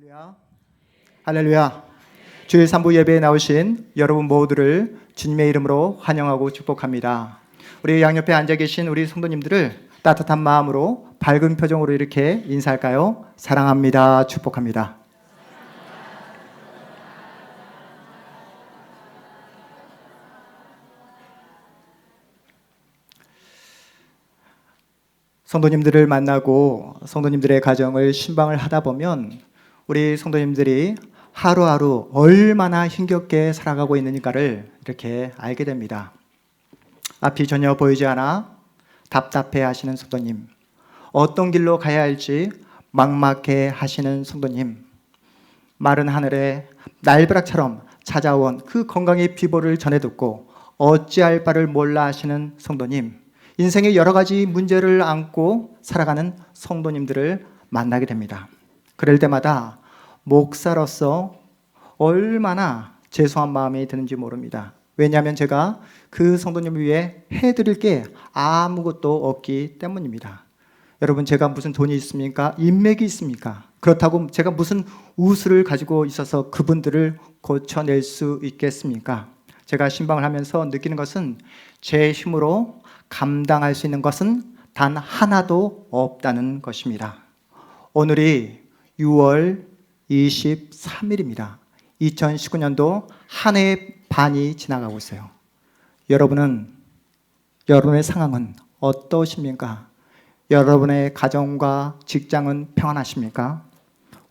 할렐루야. 할렐루야. 주일 3부 예배에 나오신 여러분 모두를 주님의 이름으로 환영하고 축복합니다. 우리 양옆에 앉아 계신 우리 성도님들을 따뜻한 마음으로 밝은 표정으로 이렇게 인사할까요? 사랑합니다. 축복합니다. 성도님들을 만나고 성도님들의 가정을 신방을 하다 보면 우리 성도님들이 하루하루 얼마나 힘겹게 살아가고 있는가를 이렇게 알게 됩니다. 앞이 전혀 보이지 않아 답답해 하시는 성도님, 어떤 길로 가야 할지 막막해 하시는 성도님, 마른 하늘에 날벼락처럼 찾아온 그 건강의 비보를 전해 듣고 어찌할 바를 몰라 하시는 성도님, 인생의 여러 가지 문제를 안고 살아가는 성도님들을 만나게 됩니다. 그럴 때마다 목사로서 얼마나 죄송한 마음이 드는지 모릅니다. 왜냐하면 제가 그 성도님을 위해 해드릴 게 아무것도 없기 때문입니다. 여러분, 제가 무슨 돈이 있습니까? 인맥이 있습니까? 그렇다고 제가 무슨 우수를 가지고 있어서 그분들을 고쳐낼 수 있겠습니까? 제가 신방을 하면서 느끼는 것은 제 힘으로 감당할 수 있는 것은 단 하나도 없다는 것입니다. 오늘이 6월 23일입니다. 2019년도 한 해의 반이 지나가고 있어요. 여러분의 상황은 어떠십니까? 여러분의 가정과 직장은 평안하십니까?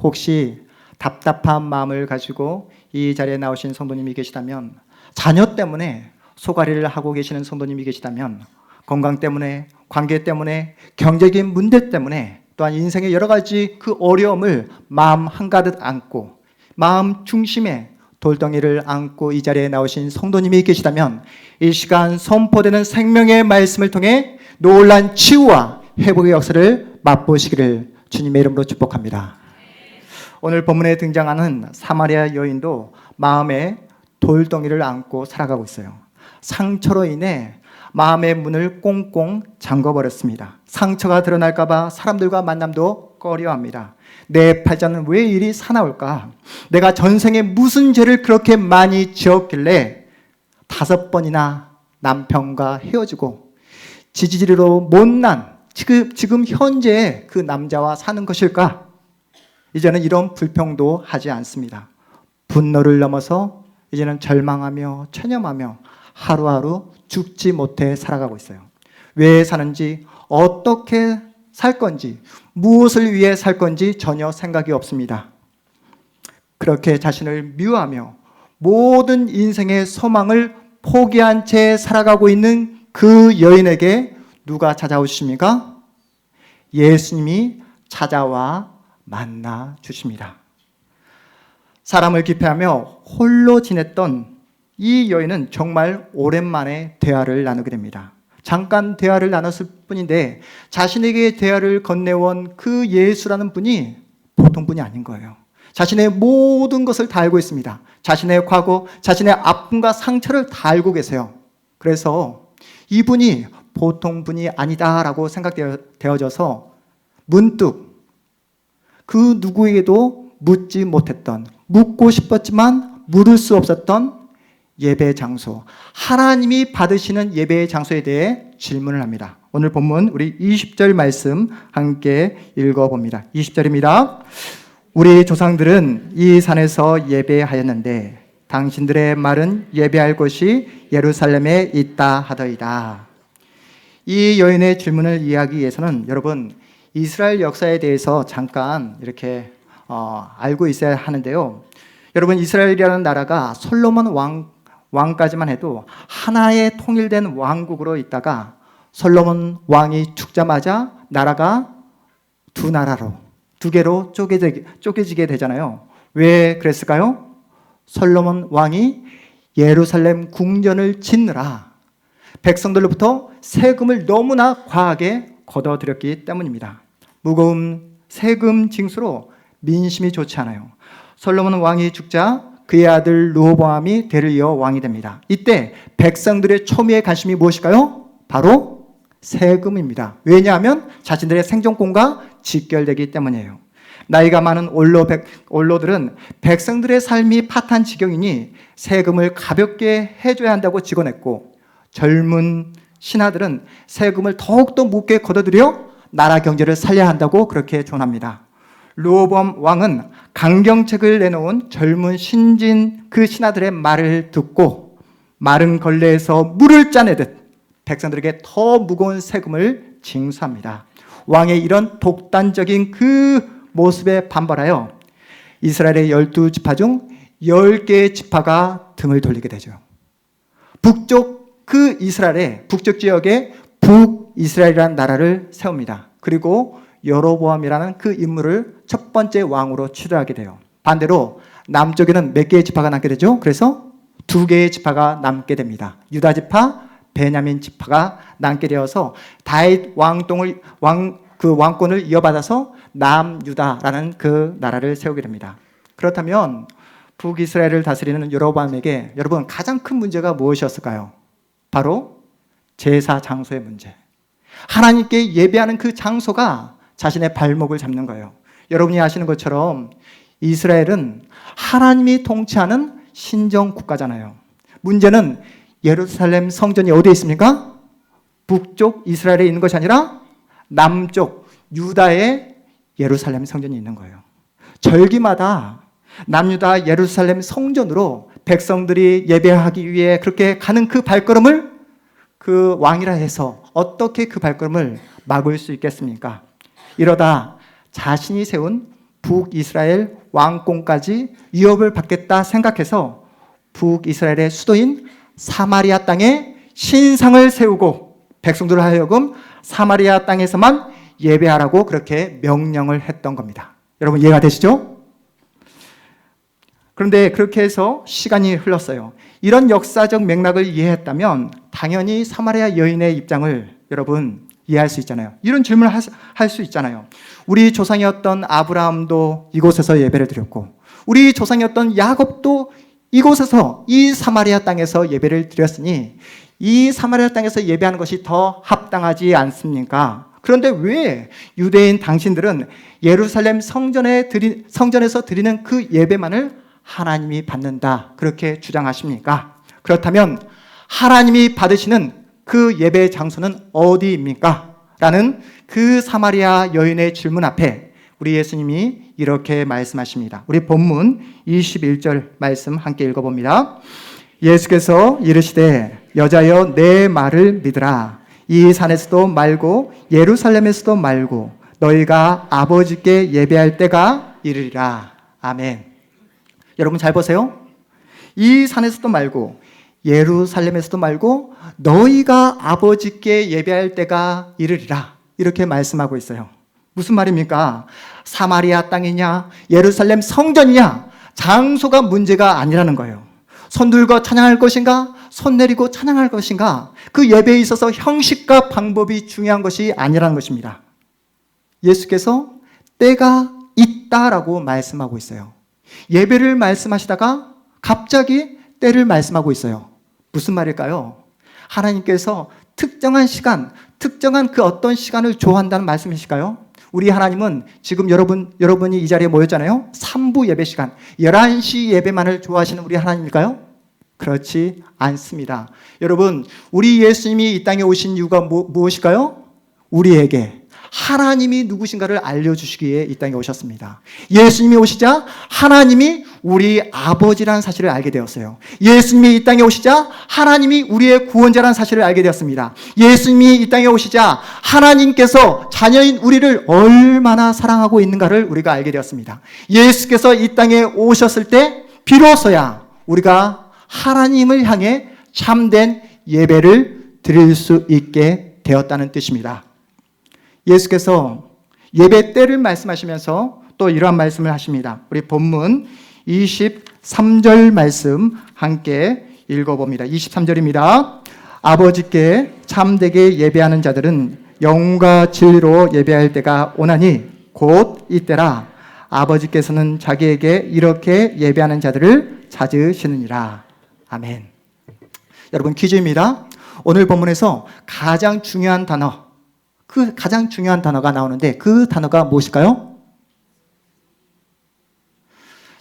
혹시 답답한 마음을 가지고 이 자리에 나오신 성도님이 계시다면, 자녀 때문에 소가리를 하고 계시는 성도님이 계시다면, 건강 때문에, 관계 때문에, 경제적인 문제 때문에, 또한 인생의 여러 가지 그 어려움을 마음 한가득 안고 마음 중심에 돌덩이를 안고 이 자리에 나오신 성도님이 계시다면, 이 시간 선포되는 생명의 말씀을 통해 놀란 치유와 회복의 역사를 맛보시기를 주님의 이름으로 축복합니다. 오늘 본문에 등장하는 사마리아 여인도 마음에 돌덩이를 안고 살아가고 있어요. 상처로 인해 마음의 문을 꽁꽁 잠궈버렸습니다. 상처가 드러날까 봐 사람들과 만남도 꺼려합니다. 내 팔자는 왜 이리 사나울까? 내가 전생에 무슨 죄를 그렇게 많이 지었길래 5번이나 남편과 헤어지고 지지리로 못난 지금 현재의 그 남자와 사는 것일까? 이제는 이런 불평도 하지 않습니다. 분노를 넘어서 이제는 절망하며 체념하며 하루하루 죽지 못해 살아가고 있어요. 왜 사는지, 어떻게 살 건지, 무엇을 위해 살 건지 전혀 생각이 없습니다. 그렇게 자신을 미워하며 모든 인생의 소망을 포기한 채 살아가고 있는 그 여인에게 누가 찾아오십니까? 예수님이 찾아와 만나 주십니다. 사람을 기피하며 홀로 지냈던 이 여인은 정말 오랜만에 대화를 나누게 됩니다. 잠깐 대화를 나눴을 뿐인데 자신에게 대화를 건네온 그 예수라는 분이 보통 분이 아닌 거예요. 자신의 모든 것을 다 알고 있습니다. 자신의 과거, 자신의 아픔과 상처를 다 알고 계세요. 그래서 이분이 보통 분이 아니다라고 생각되어져서 문득 그 누구에게도 묻지 못했던, 묻고 싶었지만 물을 수 없었던 예배 장소, 하나님이 받으시는 예배의 장소에 대해 질문을 합니다. 오늘 본문 우리 20절 말씀 함께 읽어봅니다. 20절입니다. 우리 조상들은 이 산에서 예배하였는데 당신들의 말은 예배할 곳이 예루살렘에 있다 하더이다. 이 여인의 질문을 이해하기 위해서는 여러분, 이스라엘 역사에 대해서 잠깐 이렇게 알고 있어야 하는데요. 여러분, 이스라엘이라는 나라가 솔로몬 왕까지만 해도 하나의 통일된 왕국으로 있다가 솔로몬 왕이 죽자마자 나라가 두 개로 쪼개지게 되잖아요. 왜 그랬을까요? 솔로몬 왕이 예루살렘 궁전을 짓느라 백성들로부터 세금을 너무나 과하게 걷어들였기 때문입니다. 무거운 세금 징수로 민심이 좋지 않아요. 솔로몬 왕이 죽자 그의 아들 르호보암이 대를 이어 왕이 됩니다. 이때 백성들의 초미의 관심이 무엇일까요? 바로 세금입니다. 왜냐하면 자신들의 생존권과 직결되기 때문이에요. 나이가 많은 원로들은 백성들의 삶이 파탄 지경이니 세금을 가볍게 해줘야 한다고 직언했고, 젊은 신하들은 세금을 더욱더 묻게 걷어들여 나라 경제를 살려야 한다고 그렇게 조언합니다. 르호보암 왕은 강경책을 내놓은 젊은 신진 그 신하들의 말을 듣고 마른 걸레에서 물을 짜내듯 백성들에게 더 무거운 세금을 징수합니다. 왕의 이런 독단적인 그 모습에 반발하여 이스라엘의 12지파 중 10개의 지파가 등을 돌리게 되죠. 그 이스라엘의 북쪽 지역에 북이스라엘이라는 나라를 세웁니다. 그리고 여로보암이라는 그 인물을 첫 번째 왕으로 추대하게 돼요. 반대로 남쪽에는 몇 개의 지파가 남게 되죠? 그래서 2개의 지파가 남게 됩니다. 유다 지파, 베냐민 지파가 남게 되어서 다윗 왕권을 이어받아서 남유다라는 그 나라를 세우게 됩니다. 그렇다면 북이스라엘을 다스리는 여로보암에게 여러분 가장 큰 문제가 무엇이었을까요? 바로 제사 장소의 문제. 하나님께 예배하는 그 장소가 자신의 발목을 잡는 거예요. 여러분이 아시는 것처럼 이스라엘은 하나님이 통치하는 신정 국가잖아요. 문제는 예루살렘 성전이 어디에 있습니까? 북쪽 이스라엘에 있는 것이 아니라 남쪽 유다의 예루살렘 성전이 있는 거예요. 절기마다 남유다 예루살렘 성전으로 백성들이 예배하기 위해 그렇게 가는 그 발걸음을 그 왕이라 해서 어떻게 그 발걸음을 막을 수 있겠습니까? 이러다 자신이 세운 북이스라엘 왕권까지 위협을 받겠다 생각해서 북이스라엘의 수도인 사마리아 땅에 신상을 세우고 백성들을 하여금 사마리아 땅에서만 예배하라고 그렇게 명령을 했던 겁니다. 여러분 이해가 되시죠? 그런데 그렇게 해서 시간이 흘렀어요. 이런 역사적 맥락을 이해했다면 당연히 사마리아 여인의 입장을 여러분 이해할 수 있잖아요. 이런 질문을 할 수 있잖아요. 우리 조상이었던 아브라함도 이곳에서 예배를 드렸고 우리 조상이었던 야곱도 이곳에서 이 사마리아 땅에서 예배를 드렸으니 이 사마리아 땅에서 예배하는 것이 더 합당하지 않습니까? 그런데 왜 유대인 당신들은 예루살렘 성전에서 드리는 그 예배만을 하나님이 받는다 그렇게 주장하십니까? 그렇다면 하나님이 받으시는 그 예배 장소는 어디입니까? 라는 그 사마리아 여인의 질문 앞에 우리 예수님이 이렇게 말씀하십니다. 우리 본문 21절 말씀 함께 읽어봅니다. 예수께서 이르시되 여자여 내 말을 믿으라. 이 산에서도 말고 예루살렘에서도 말고 너희가 아버지께 예배할 때가 이르리라. 아멘. 여러분 잘 보세요. 이 산에서도 말고 예루살렘에서도 말고 너희가 아버지께 예배할 때가 이르리라. 이렇게 말씀하고 있어요. 무슨 말입니까? 사마리아 땅이냐 예루살렘 성전이냐 장소가 문제가 아니라는 거예요. 손 들고 찬양할 것인가 손 내리고 찬양할 것인가 그 예배에 있어서 형식과 방법이 중요한 것이 아니라는 것입니다. 예수께서 때가 있다라고 말씀하고 있어요. 예배를 말씀하시다가 갑자기 때를 말씀하고 있어요. 무슨 말일까요? 하나님께서 특정한 시간, 특정한 그 어떤 시간을 좋아한다는 말씀이실까요? 우리 하나님은 지금 여러분이 이 자리에 모였잖아요. 3부 예배 시간, 11시 예배만을 좋아하시는 우리 하나님일까요? 그렇지 않습니다. 여러분, 우리 예수님이 이 땅에 오신 이유가 무엇일까요? 우리에게 하나님이 누구신가를 알려주시기에 이 땅에 오셨습니다. 예수님이 오시자 하나님이 우리 아버지라는 사실을 알게 되었어요. 예수님이 이 땅에 오시자 하나님이 우리의 구원자라는 사실을 알게 되었습니다. 예수님이 이 땅에 오시자 하나님께서 자녀인 우리를 얼마나 사랑하고 있는가를 우리가 알게 되었습니다. 예수께서 이 땅에 오셨을 때 비로소야 우리가 하나님을 향해 참된 예배를 드릴 수 있게 되었다는 뜻입니다. 예수께서 예배 때를 말씀하시면서 또 이러한 말씀을 하십니다. 우리 본문 23절 말씀 함께 읽어봅니다. 23절입니다. 아버지께 참되게 예배하는 자들은 영과 진리로 예배할 때가 오나니 곧 이때라. 아버지께서는 자기에게 이렇게 예배하는 자들을 찾으시느니라. 아멘. 여러분 퀴즈입니다. 오늘 본문에서 가장 중요한 단어가 나오는데 그 단어가 무엇일까요?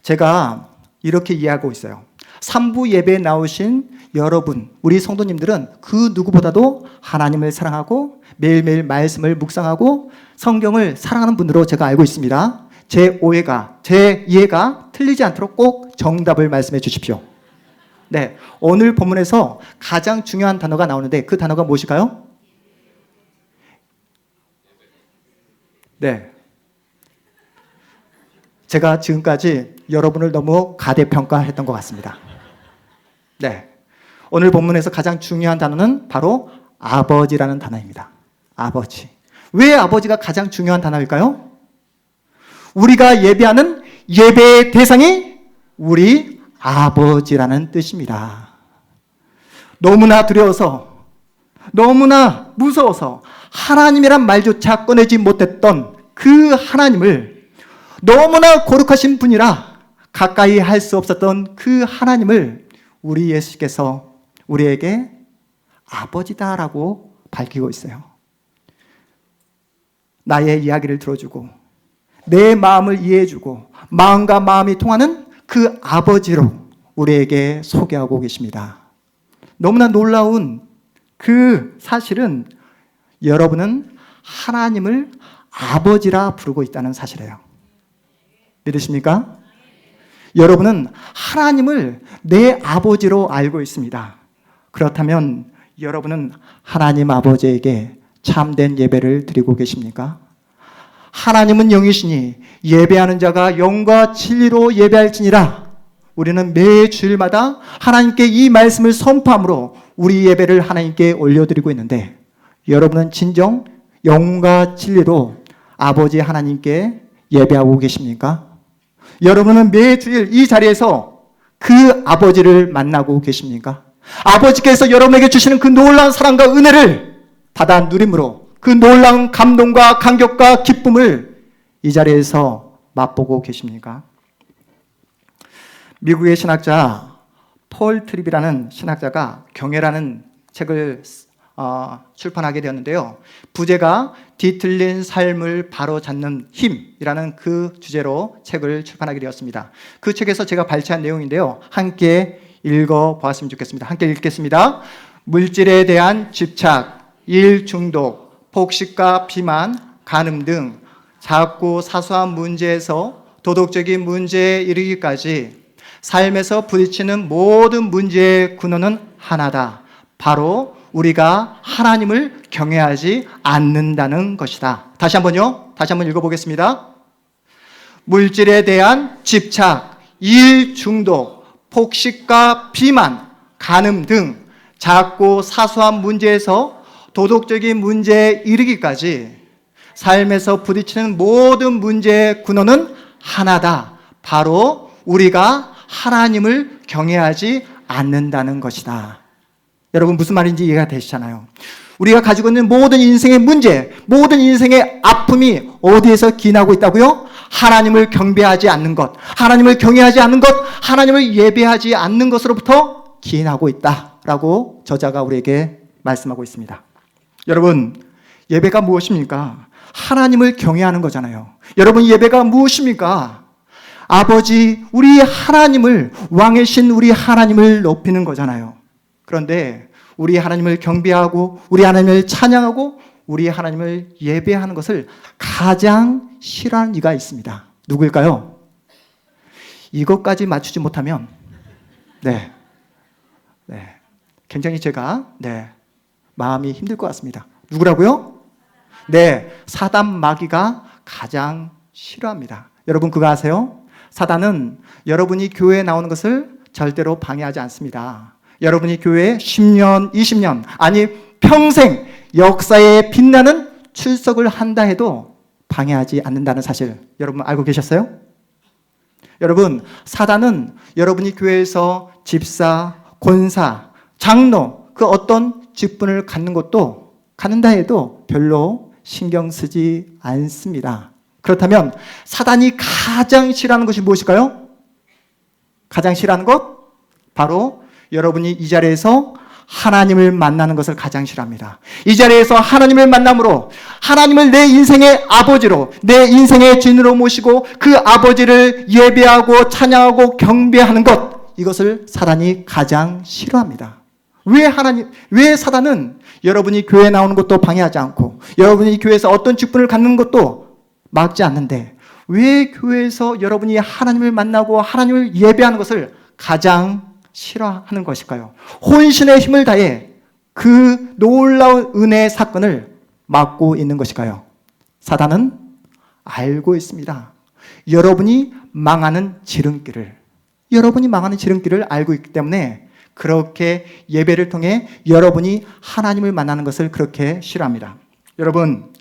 제가 이렇게 이해하고 있어요. 3부 예배에 나오신 여러분, 우리 성도님들은 그 누구보다도 하나님을 사랑하고 매일매일 말씀을 묵상하고 성경을 사랑하는 분으로 제가 알고 있습니다. 제 이해가 틀리지 않도록 꼭 정답을 말씀해 주십시오. 네, 오늘 본문에서 가장 중요한 단어가 나오는데 그 단어가 무엇일까요? 네. 제가 지금까지 여러분을 너무 가대평가했던 것 같습니다. 네. 오늘 본문에서 가장 중요한 단어는 바로 아버지라는 단어입니다. 아버지. 왜 아버지가 가장 중요한 단어일까요? 우리가 예배하는 예배의 대상이 우리 아버지라는 뜻입니다. 너무나 두려워서, 너무나 무서워서 하나님이란 말조차 꺼내지 못했던 그 하나님을, 너무나 거룩하신 분이라 가까이 할 수 없었던 그 하나님을 우리 예수께서 우리에게 아버지다라고 밝히고 있어요. 나의 이야기를 들어주고 내 마음을 이해해주고 마음과 마음이 통하는 그 아버지로 우리에게 소개하고 계십니다. 너무나 놀라운 그 사실은 여러분은 하나님을 아버지라 부르고 있다는 사실이에요. 믿으십니까? 여러분은 하나님을 내 아버지로 알고 있습니다. 그렇다면 여러분은 하나님 아버지에게 참된 예배를 드리고 계십니까? 하나님은 영이시니 예배하는 자가 영과 진리로 예배할지니라. 우리는 매 주일마다 하나님께 이 말씀을 선포함으로 우리 예배를 하나님께 올려드리고 있는데 여러분은 진정 영과 진리로 아버지 하나님께 예배하고 계십니까? 여러분은 매 주일 이 자리에서 그 아버지를 만나고 계십니까? 아버지께서 여러분에게 주시는 그 놀라운 사랑과 은혜를 받아 누림으로 그 놀라운 감동과 감격과 기쁨을 이 자리에서 맛보고 계십니까? 미국의 신학자 폴 트립이라는 신학자가 경애라는 책을 출판하게 되었는데요. 부제가 뒤틀린 삶을 바로잡는 힘이라는 그 주제로 책을 출판하게 되었습니다. 그 책에서 제가 발췌한 내용인데요. 함께 읽어보았으면 좋겠습니다. 함께 읽겠습니다. 물질에 대한 집착, 일 중독, 폭식과 비만, 간음 등 작고 사소한 문제에서 도덕적인 문제에 이르기까지 삶에서 부딪히는 모든 문제의 근원은 하나다. 바로 우리가 하나님을 경외하지 않는다는 것이다. 다시 한번 읽어보겠습니다. 물질에 대한 집착, 일 중독, 폭식과 비만, 간음 등 작고 사소한 문제에서 도덕적인 문제에 이르기까지 삶에서 부딪히는 모든 문제의 근원은 하나다. 바로 우리가 하나님을 경외하지 않는다는 것이다. 여러분 무슨 말인지 이해가 되시잖아요. 우리가 가지고 있는 모든 인생의 문제, 모든 인생의 아픔이 어디에서 기인하고 있다고요? 하나님을 경배하지 않는 것, 하나님을 경외하지 않는 것, 하나님을 예배하지 않는 것으로부터 기인하고 있다라고 저자가 우리에게 말씀하고 있습니다. 여러분, 예배가 무엇입니까? 하나님을 경외하는 거잖아요. 여러분, 예배가 무엇입니까? 아버지, 우리 하나님을, 왕이신 우리 하나님을 높이는 거잖아요. 그런데 우리 하나님을 경배하고 우리 하나님을 찬양하고 우리 하나님을 예배하는 것을 가장 싫어하는 이가 있습니다. 누구일까요? 이것까지 맞추지 못하면 굉장히 제가 마음이 힘들 것 같습니다. 누구라고요? 사단 마귀가 가장 싫어합니다. 여러분 그거 아세요? 사단은 여러분이 교회에 나오는 것을 절대로 방해하지 않습니다. 여러분이 교회에 10년, 20년, 아니 평생 역사에 빛나는 출석을 한다 해도 방해하지 않는다는 사실 여러분 알고 계셨어요? 여러분, 사단은 여러분이 교회에서 집사, 권사, 장로 그 어떤 직분을 갖는다 해도 별로 신경 쓰지 않습니다. 그렇다면 사단이 가장 싫어하는 것이 무엇일까요? 가장 싫어하는 것? 바로 여러분이 이 자리에서 하나님을 만나는 것을 가장 싫어합니다. 이 자리에서 하나님을 만남으로 하나님을 내 인생의 아버지로, 내 인생의 주인으로 모시고 그 아버지를 예배하고 찬양하고 경배하는 것, 이것을 사단이 가장 싫어합니다. 왜 사단은 여러분이 교회에 나오는 것도 방해하지 않고 여러분이 교회에서 어떤 직분을 갖는 것도 막지 않는데, 왜 교회에서 여러분이 하나님을 만나고 하나님을 예배하는 것을 가장 싫어하는 것일까요? 혼신의 힘을 다해 그 놀라운 은혜의 사건을 막고 있는 것일까요? 사단은 알고 있습니다. 여러분이 망하는 지름길을 알고 있기 때문에 그렇게 예배를 통해 여러분이 하나님을 만나는 것을 그렇게 싫어합니다. 여러분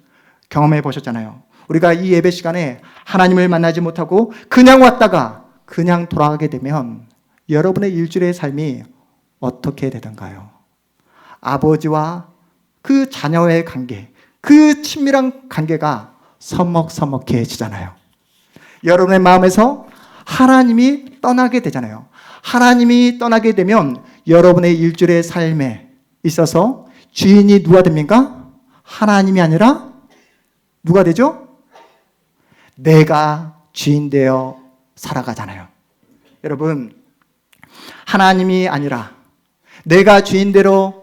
경험해 보셨잖아요. 우리가 이 예배 시간에 하나님을 만나지 못하고 그냥 왔다가 그냥 돌아가게 되면 여러분의 일주일의 삶이 어떻게 되던가요? 아버지와 그 자녀의 관계, 그 친밀한 관계가 서먹서먹해지잖아요. 여러분의 마음에서 하나님이 떠나게 되잖아요. 하나님이 떠나게 되면 여러분의 일주일의 삶에 있어서 주인이 누가 됩니까? 하나님이 아니라 누가 되죠? 내가 주인 되어 살아가잖아요. 여러분, 하나님이 아니라 내가 주인 되어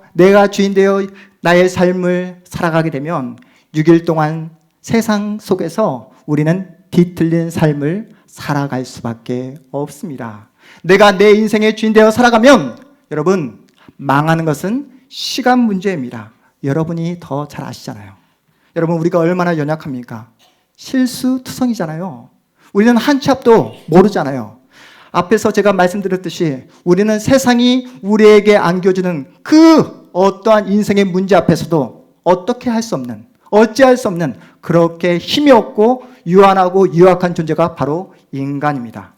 나의 삶을 살아가게 되면 6일 동안 세상 속에서 우리는 뒤틀린 삶을 살아갈 수밖에 없습니다. 내가 내 인생의 주인 되어 살아가면 여러분 망하는 것은 시간 문제입니다. 여러분이 더 잘 아시잖아요. 여러분 우리가 얼마나 연약합니까? 실수투성이잖아요. 우리는 한 치 앞도 모르잖아요. 앞에서 제가 말씀드렸듯이 우리는 세상이 우리에게 안겨주는 그 어떠한 인생의 문제 앞에서도 어찌할 수 없는 그렇게 힘이 없고 유한하고 유약한 존재가 바로 인간입니다.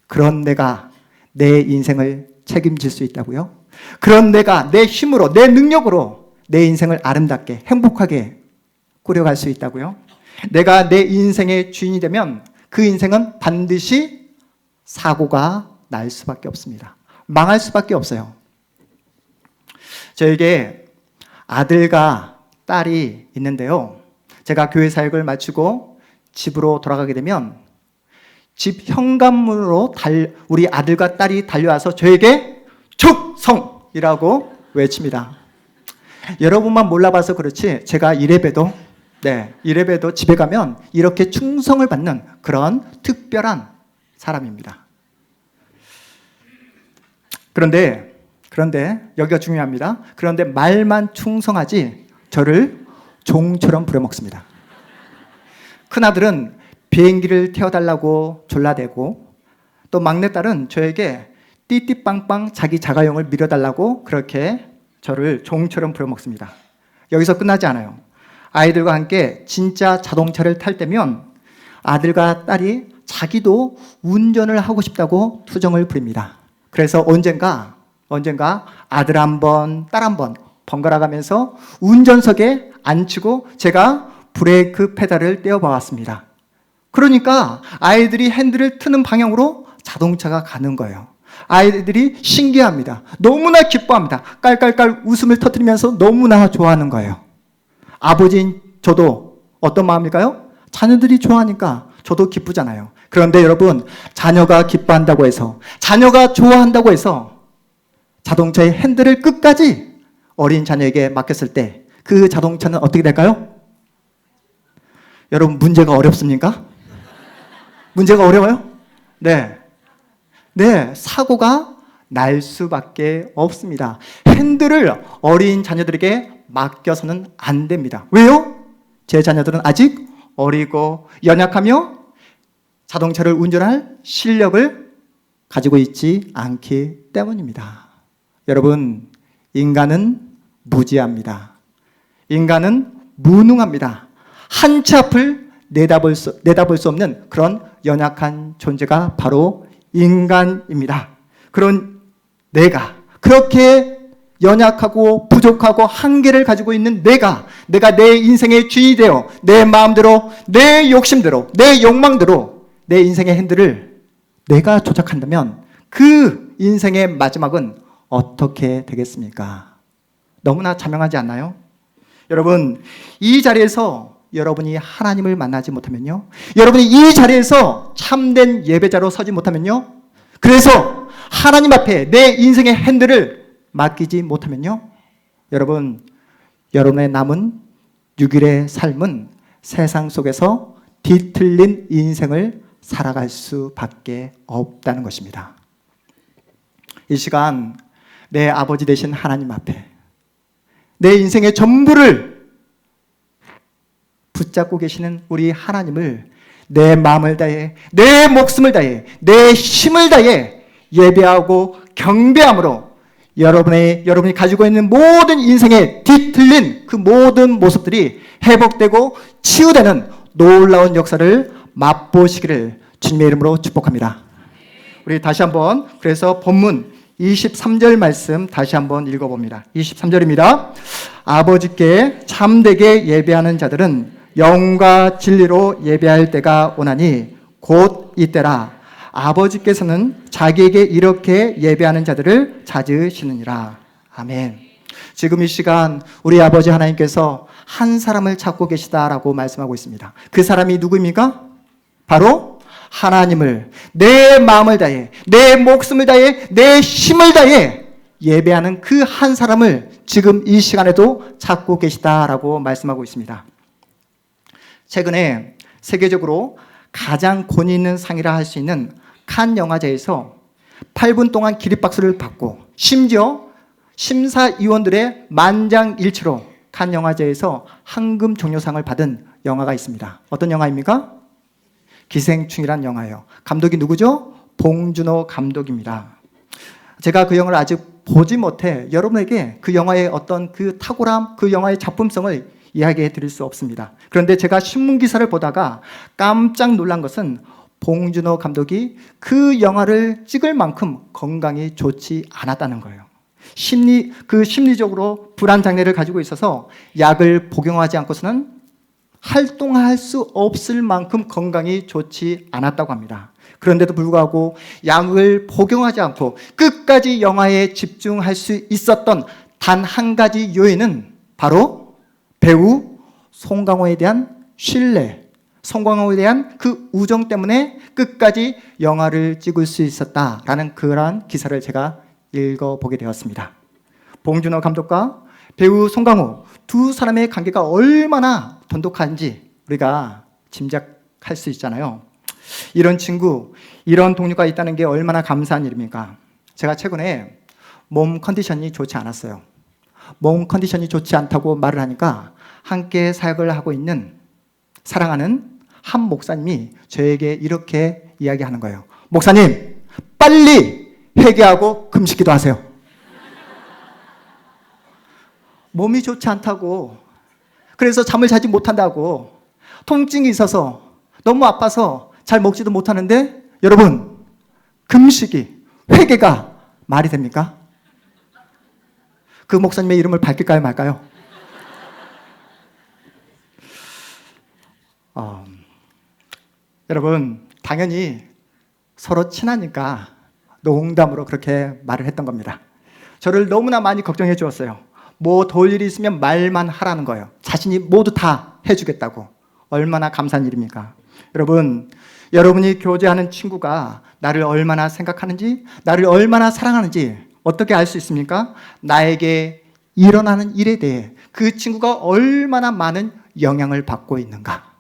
그런 내가 내 인생을 책임질 수 있다고요? 그런 내가 내 힘으로, 내 능력으로 내 인생을 아름답게 행복하게 꾸려갈 수 있다고요? 내가 내 인생의 주인이 되면 그 인생은 반드시 사고가 날 수밖에 없습니다. 망할 수밖에 없어요. 저에게 아들과 딸이 있는데요. 제가 교회 사역을 마치고 집으로 돌아가게 되면 집 현관문으로 우리 아들과 딸이 달려와서 저에게 축성이라고 외칩니다. 여러분만 몰라봐서 그렇지 제가 이래봬도 집에 가면 이렇게 충성을 받는 그런 특별한 사람입니다. 그런데 여기가 중요합니다. 그런데 말만 충성하지 저를 종처럼 부려먹습니다. 큰아들은 비행기를 태워달라고 졸라대고 또 막내딸은 저에게 띠띠빵빵 자기 자가용을 밀어달라고 그렇게 저를 종처럼 부려먹습니다. 여기서 끝나지 않아요. 아이들과 함께 진짜 자동차를 탈 때면 아들과 딸이 자기도 운전을 하고 싶다고 투정을 부립니다. 그래서 언젠가 아들 한 번, 딸 한 번 번갈아 가면서 운전석에 앉히고 제가 브레이크 페달을 떼어보았습니다. 그러니까 아이들이 핸들을 트는 방향으로 자동차가 가는 거예요. 아이들이 신기합니다. 너무나 기뻐합니다. 깔깔깔 웃음을 터뜨리면서 너무나 좋아하는 거예요. 아버지인 저도 어떤 마음일까요? 자녀들이 좋아하니까 저도 기쁘잖아요. 그런데 여러분, 자녀가 기뻐한다고 해서, 자녀가 좋아한다고 해서 자동차의 핸들을 끝까지 어린 자녀에게 맡겼을 때 그 자동차는 어떻게 될까요? 여러분, 문제가 어렵습니까? 문제가 어려워요? 네, 사고가 날 수밖에 없습니다. 핸들을 어린 자녀들에게 맡겨서는 안 됩니다. 왜요? 제 자녀들은 아직 어리고 연약하며 자동차를 운전할 실력을 가지고 있지 않기 때문입니다. 여러분, 인간은 무지합니다. 인간은 무능합니다. 한 치 앞을 내다볼 수 없는 그런 연약한 존재가 바로 인간입니다. 그런 내가 그렇게 연약하고 부족하고 한계를 가지고 있는 내가 내 인생의 주인이 되어 내 마음대로, 내 욕심대로, 내 욕망대로 내 인생의 핸들을 내가 조작한다면 그 인생의 마지막은 어떻게 되겠습니까? 너무나 자명하지 않나요? 여러분, 이 자리에서 여러분이 하나님을 만나지 못하면요, 여러분이 이 자리에서 참된 예배자로 서지 못하면요, 그래서 하나님 앞에 내 인생의 핸들을 맡기지 못하면요, 여러분, 여러분의 남은 6일의 삶은 세상 속에서 뒤틀린 인생을 살아갈 수밖에 없다는 것입니다. 이 시간 내 아버지 되신 하나님 앞에 내 인생의 전부를 붙잡고 계시는 우리 하나님을 내 마음을 다해, 내 목숨을 다해, 내 힘을 다해 예배하고 경배함으로 여러분이 가지고 있는 모든 인생의 뒤틀린 그 모든 모습들이 회복되고 치유되는 놀라운 역사를 맛보시기를 주님의 이름으로 축복합니다. 우리 다시 한번 그래서 본문 23절 말씀 다시 한번 읽어봅니다. 23절입니다. 아버지께 참되게 예배하는 자들은 영과 진리로 예배할 때가 오나니 곧 이때라. 아버지께서는 자기에게 이렇게 예배하는 자들을 찾으시느니라. 아멘. 지금 이 시간 우리 아버지 하나님께서 한 사람을 찾고 계시다라고 말씀하고 있습니다. 그 사람이 누구입니까? 바로 하나님을 내 마음을 다해, 내 목숨을 다해, 내 힘을 다해 예배하는 그 한 사람을 지금 이 시간에도 찾고 계시다라고 말씀하고 있습니다. 최근에 세계적으로 가장 권위 있는 상이라 할 수 있는 칸 영화제에서 8분 동안 기립박수를 받고 심지어 심사위원들의 만장일치로 칸 영화제에서 황금 종려상을 받은 영화가 있습니다. 어떤 영화입니까? 기생충이란 영화예요. 감독이 누구죠? 봉준호 감독입니다. 제가 그 영화를 아직 보지 못해 여러분에게 그 영화의 어떤 그 탁월함, 그 영화의 작품성을 이야기해 드릴 수 없습니다. 그런데 제가 신문기사를 보다가 깜짝 놀란 것은 봉준호 감독이 그 영화를 찍을 만큼 건강이 좋지 않았다는 거예요. 심리적으로 불안 장애를 가지고 있어서 약을 복용하지 않고서는 활동할 수 없을 만큼 건강이 좋지 않았다고 합니다. 그런데도 불구하고 약을 복용하지 않고 끝까지 영화에 집중할 수 있었던 단 한 가지 요인은 바로 배우 송강호에 대한 신뢰, 송강호에 대한 그 우정 때문에 끝까지 영화를 찍을 수 있었다라는 그러한 기사를 제가 읽어보게 되었습니다. 봉준호 감독과 배우 송강호 두 사람의 관계가 얼마나 돈독한지 우리가 짐작할 수 있잖아요. 이런 친구, 이런 동료가 있다는 게 얼마나 감사한 일입니까? 제가 최근에 몸 컨디션이 좋지 않았어요. 몸 컨디션이 좋지 않다고 말을 하니까 함께 사역을 하고 있는 사랑하는 한 목사님이 저에게 이렇게 이야기하는 거예요. 목사님, 빨리 회개하고 금식기도 하세요. 몸이 좋지 않다고, 그래서 잠을 자지 못한다고, 통증이 있어서 너무 아파서 잘 먹지도 못하는데 여러분, 금식이, 회개가 말이 됩니까? 그 목사님의 이름을 밝힐까요 말까요? 여러분, 당연히 서로 친하니까 농담으로 그렇게 말을 했던 겁니다. 저를 너무나 많이 걱정해 주었어요. 뭐 도울 일이 있으면 말만 하라는 거예요. 자신이 모두 다 해주겠다고. 얼마나 감사한 일입니까? 여러분, 여러분이 교제하는 친구가 나를 얼마나 생각하는지, 나를 얼마나 사랑하는지 어떻게 알 수 있습니까? 나에게 일어나는 일에 대해 그 친구가 얼마나 많은 영향을 받고 있는가,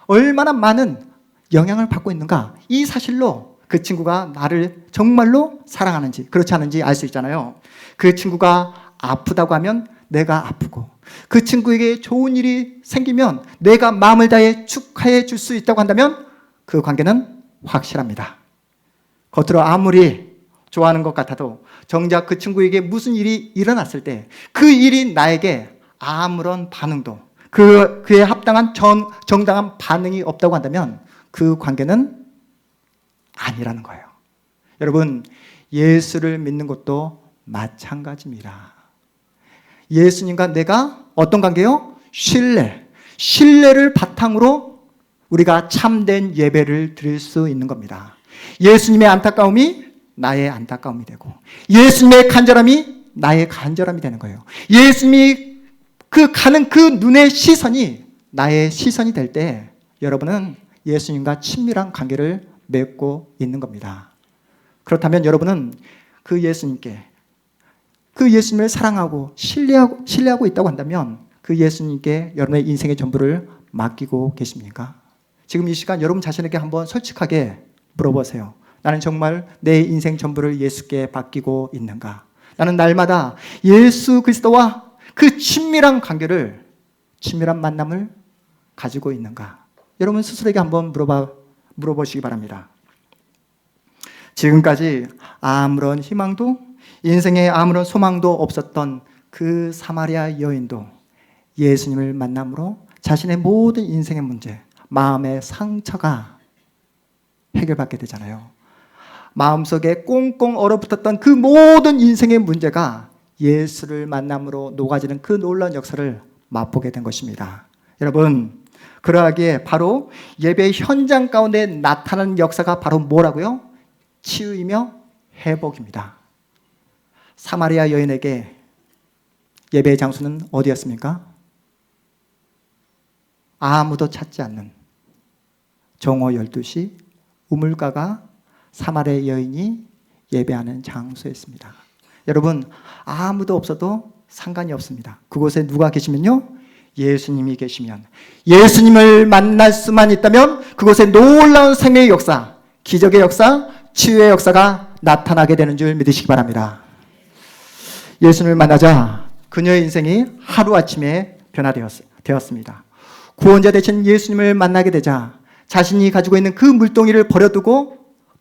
얼마나 많은 영향을 받고 있는가, 이 사실로 그 친구가 나를 정말로 사랑하는지 그렇지 않은지 알 수 있잖아요. 그 친구가 아프다고 하면 내가 아프고, 그 친구에게 좋은 일이 생기면 내가 마음을 다해 축하해 줄 수 있다고 한다면 그 관계는 확실합니다. 겉으로 아무리 좋아하는 것 같아도 정작 그 친구에게 무슨 일이 일어났을 때 그 일이 나에게 아무런 반응도, 그에 합당한 정당한 반응이 없다고 한다면 그 관계는 아니라는 거예요. 여러분, 예수를 믿는 것도 마찬가지입니다. 예수님과 내가 어떤 관계요? 신뢰를 바탕으로 우리가 참된 예배를 드릴 수 있는 겁니다. 예수님의 안타까움이 나의 안타까움이 되고, 예수님의 간절함이 나의 간절함이 되는 거예요. 예수님이 가는 그 눈의 시선이 나의 시선이 될 때 여러분은 예수님과 친밀한 관계를 맺고 있는 겁니다. 그렇다면 여러분은 그 예수님께, 그 예수님을 사랑하고 신뢰하고 있다고 한다면 그 예수님께 여러분의 인생의 전부를 맡기고 계십니까? 지금 이 시간 여러분 자신에게 한번 솔직하게 물어보세요. 나는 정말 내 인생 전부를 예수께 맡기고 있는가? 나는 날마다 예수 그리스도와 그 친밀한 관계를, 친밀한 만남을 가지고 있는가? 여러분 스스로에게 한번 물어보시기 바랍니다. 지금까지 아무런 희망도, 인생에 아무런 소망도 없었던 그 사마리아 여인도 예수님을 만남으로 자신의 모든 인생의 문제, 마음의 상처가 해결받게 되잖아요. 마음속에 꽁꽁 얼어붙었던 그 모든 인생의 문제가 예수를 만남으로 녹아지는 그 놀라운 역사를 맛보게 된 것입니다. 여러분, 그러하기에 바로 예배 현장 가운데 나타나는 역사가 바로 뭐라고요? 치유이며 회복입니다. 사마리아 여인에게 예배의 장소는 어디였습니까? 아무도 찾지 않는 정오 12시 우물가가 사마리아 여인이 예배하는 장소였습니다. 여러분, 아무도 없어도 상관이 없습니다. 그곳에 누가 계시면요? 예수님이 계시면, 예수님을 만날 수만 있다면 그곳에 놀라운 생명의 역사, 기적의 역사, 치유의 역사가 나타나게 되는 줄 믿으시기 바랍니다. 예수님을 만나자 그녀의 인생이 하루아침에 변화되었습니다. 구원자 되신 예수님을 만나게 되자 자신이 가지고 있는 그 물동이를 버려두고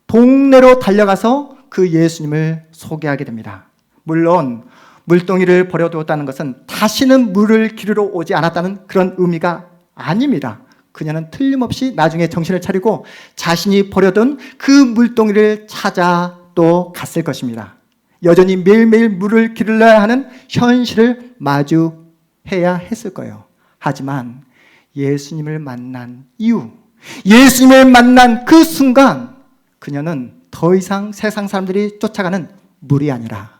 동네로 달려가서 그 예수님을 소개하게 됩니다. 물론 물동이를 버려두었다는 것은 다시는 물을 기르러 오지 않았다는 그런 의미가 아닙니다. 그녀는 틀림없이 나중에 정신을 차리고 자신이 버려둔 그 물동이를 찾아 또 갔을 것입니다. 여전히 매일매일 물을 기르려야 하는 현실을 마주해야 했을 거예요. 하지만 예수님을 만난 이후, 예수님을 만난 그 순간 그녀는 더 이상 세상 사람들이 쫓아가는 물이 아니라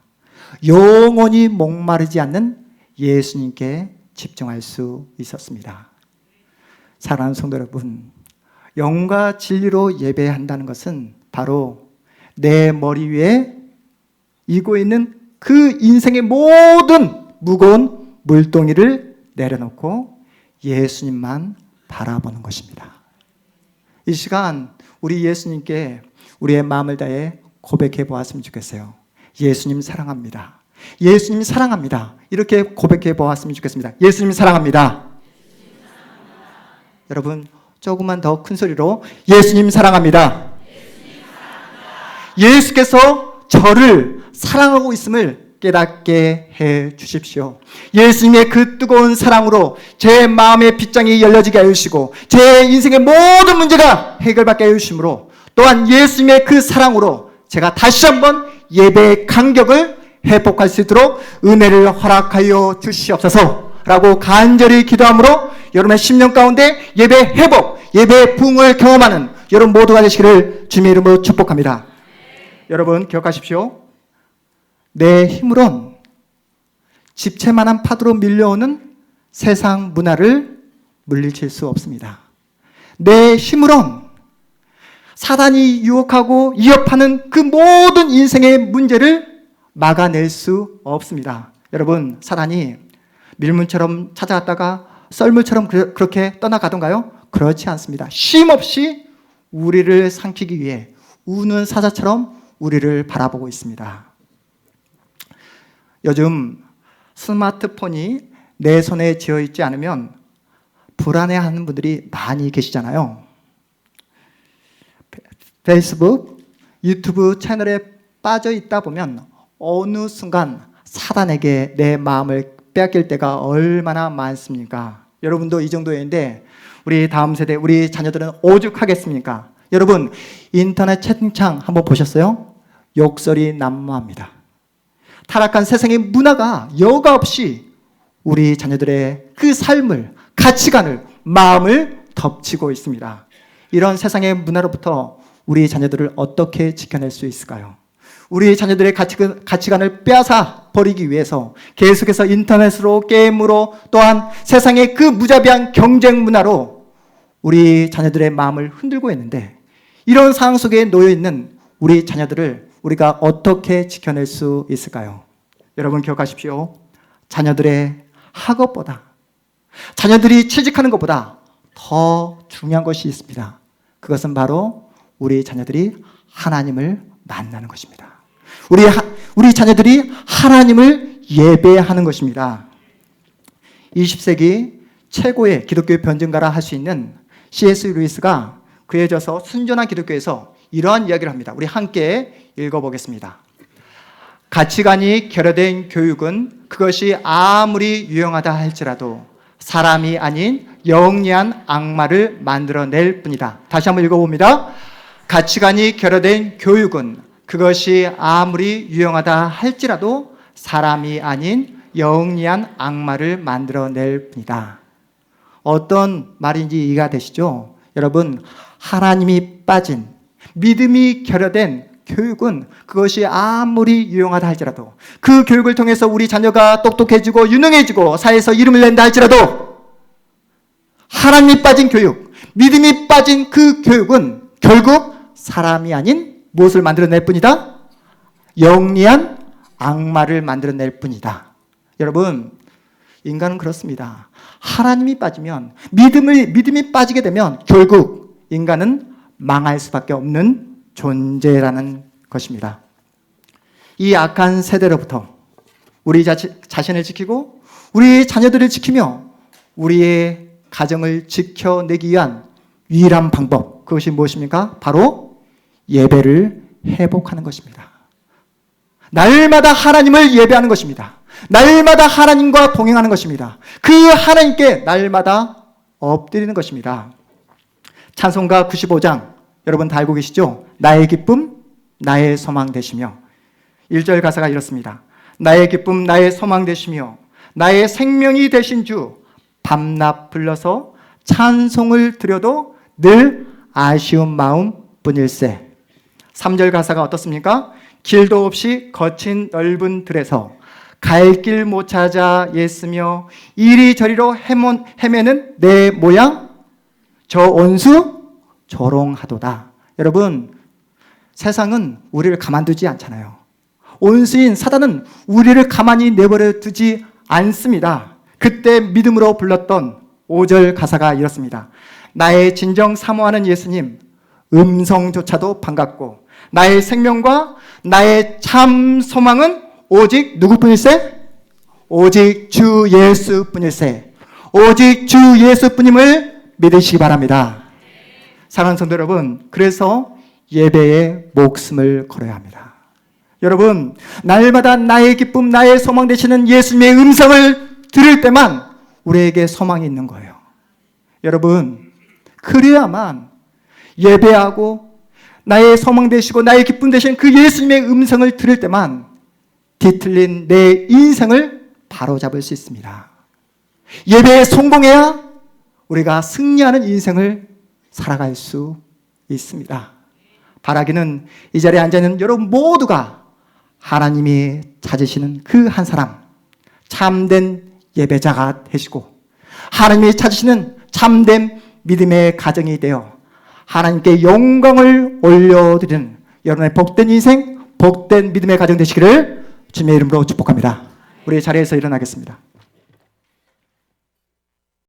영원히 목마르지 않는 예수님께 집중할 수 있었습니다. 사랑하는 성도 여러분, 영과 진리로 예배한다는 것은 바로 내 머리 위에 이고 있는 그 인생의 모든 무거운 물동이를 내려놓고 예수님만 바라보는 것입니다. 이 시간 우리 예수님께 우리의 마음을 다해 고백해 보았으면 좋겠어요. 예수님 사랑합니다. 예수님 사랑합니다. 이렇게 고백해 보았으면 좋겠습니다. 예수님 사랑합니다. 여러분 조금만 더 큰 소리로 예수님 사랑합니다. 예수께서 저를 사랑하고 있음을 깨닫게 해 주십시오. 예수님의 그 뜨거운 사랑으로 제 마음의 빗장이 열려지게 하여 주시고 제 인생의 모든 문제가 해결받게 하여 주심으로, 또한 예수님의 그 사랑으로 제가 다시 한번 예배의 간격을 회복할 수 있도록 은혜를 허락하여 주시옵소서라고 간절히 기도함으로 여러분의 심령 가운데 예배 회복, 예배 부흥을 경험하는 여러분 모두가 되시기를 주님의 이름으로 축복합니다. 여러분 기억하십시오. 내 힘으론 집채만한 파도로 밀려오는 세상 문화를 물리칠 수 없습니다. 내 힘으론 사단이 유혹하고 위협하는 그 모든 인생의 문제를 막아낼 수 없습니다. 여러분, 사단이 밀물처럼 찾아왔다가 썰물처럼 그렇게 떠나가던가요? 그렇지 않습니다. 쉼없이 우리를 삼키기 위해 우는 사자처럼 우리를 바라보고 있습니다. 요즘 스마트폰이 내 손에 쥐어 있지 않으면 불안해하는 분들이 많이 계시잖아요. 페이스북, 유튜브 채널에 빠져 있다 보면 어느 순간 사단에게 내 마음을 빼앗길 때가 얼마나 많습니까? 여러분도 이 정도인데 우리 다음 세대, 우리 자녀들은 오죽하겠습니까? 여러분, 인터넷 채팅창 한번 보셨어요? 욕설이 난무합니다. 타락한 세상의 문화가 여과 없이 우리 자녀들의 그 삶을, 가치관을, 마음을 덮치고 있습니다. 이런 세상의 문화로부터 우리 자녀들을 어떻게 지켜낼 수 있을까요? 우리 자녀들의 가치관을 빼앗아 버리기 위해서 계속해서 인터넷으로, 게임으로, 또한 세상의 그 무자비한 경쟁 문화로 우리 자녀들의 마음을 흔들고 있는데, 이런 상황 속에 놓여 있는 우리 자녀들을 우리가 어떻게 지켜낼 수 있을까요? 여러분 기억하십시오. 자녀들의 학업보다, 자녀들이 취직하는 것보다 더 중요한 것이 있습니다. 그것은 바로 우리 자녀들이 하나님을 만나는 것입니다. 우리 자녀들이 하나님을 예배하는 것입니다. 20세기 최고의 기독교의 변증가라 할 수 있는 C.S. 루이스가 그에 져서 순전한 기독교에서 이러한 이야기를 합니다. 우리 함께 읽어보겠습니다. 가치관이 결여된 교육은 그것이 아무리 유용하다 할지라도 사람이 아닌 영리한 악마를 만들어낼 뿐이다. 다시 한번 읽어봅니다. 가치관이 결여된 교육은 그것이 아무리 유용하다 할지라도 사람이 아닌 영리한 악마를 만들어낼 뿐이다. 어떤 말인지 이해가 되시죠? 여러분, 하나님이 빠진, 믿음이 결여된 교육은 그것이 아무리 유용하다 할지라도, 그 교육을 통해서 우리 자녀가 똑똑해지고 유능해지고 사회에서 이름을 낸다 할지라도, 하나님이 빠진 교육, 믿음이 빠진 그 교육은 결국 사람이 아닌 무엇을 만들어낼 뿐이다? 영리한 악마를 만들어낼 뿐이다. 여러분, 인간은 그렇습니다. 하나님이 빠지면, 믿음이 빠지게 되면 결국 인간은 망할 수밖에 없는 존재라는 것입니다. 이 악한 세대로부터 우리 자신을 지키고 우리 자녀들을 지키며 우리의 가정을 지켜내기 위한 유일한 방법, 그것이 무엇입니까? 바로 예배를 회복하는 것입니다. 날마다 하나님을 예배하는 것입니다. 날마다 하나님과 동행하는 것입니다. 그 하나님께 날마다 엎드리는 것입니다. 찬송가 95장 여러분 다 알고 계시죠? 나의 기쁨, 나의 소망 되시며, 1절 가사가 이렇습니다. 나의 기쁨, 나의 소망 되시며 나의 생명이 되신 주, 밤낮 불러서 찬송을 드려도 늘 아쉬운 마음 뿐일세. 3절 가사가 어떻습니까? 길도 없이 거친 넓은 들에서 갈 길 못 찾아 애쓰며 이리저리로 헤매는 내 모양 저 온수 조롱하도다. 여러분, 세상은 우리를 가만두지 않잖아요. 온수인 사단은 우리를 가만히 내버려 두지 않습니다. 그때 믿음으로 불렀던 5절 가사가 이렇습니다. 나의 진정 사모하는 예수님, 음성조차도 반갑고 나의 생명과 나의 참 소망은 오직 누구뿐일세? 오직 주 예수뿐일세. 오직 주 예수뿐임을 믿으시기 바랍니다. 사랑하는 성도 여러분, 그래서 예배에 목숨을 걸어야 합니다. 여러분, 날마다 나의 기쁨, 나의 소망 되시는 예수님의 음성을 들을 때만 우리에게 소망이 있는 거예요. 여러분, 그래야만 예배하고 나의 소망 되시고 나의 기쁨 되신 그 예수님의 음성을 들을 때만 뒤틀린 내 인생을 바로잡을 수 있습니다. 예배에 성공해야 우리가 승리하는 인생을 살아갈 수 있습니다. 바라기는 이 자리에 앉아있는 여러분 모두가 하나님이 찾으시는 그 한 사람, 참된 예배자가 되시고 하나님이 찾으시는 참된 믿음의 가정이 되어 하나님께 영광을 올려드리는 여러분의 복된 인생, 복된 믿음의 가정 되시기를 주님의 이름으로 축복합니다. 우리 자리에서 일어나겠습니다.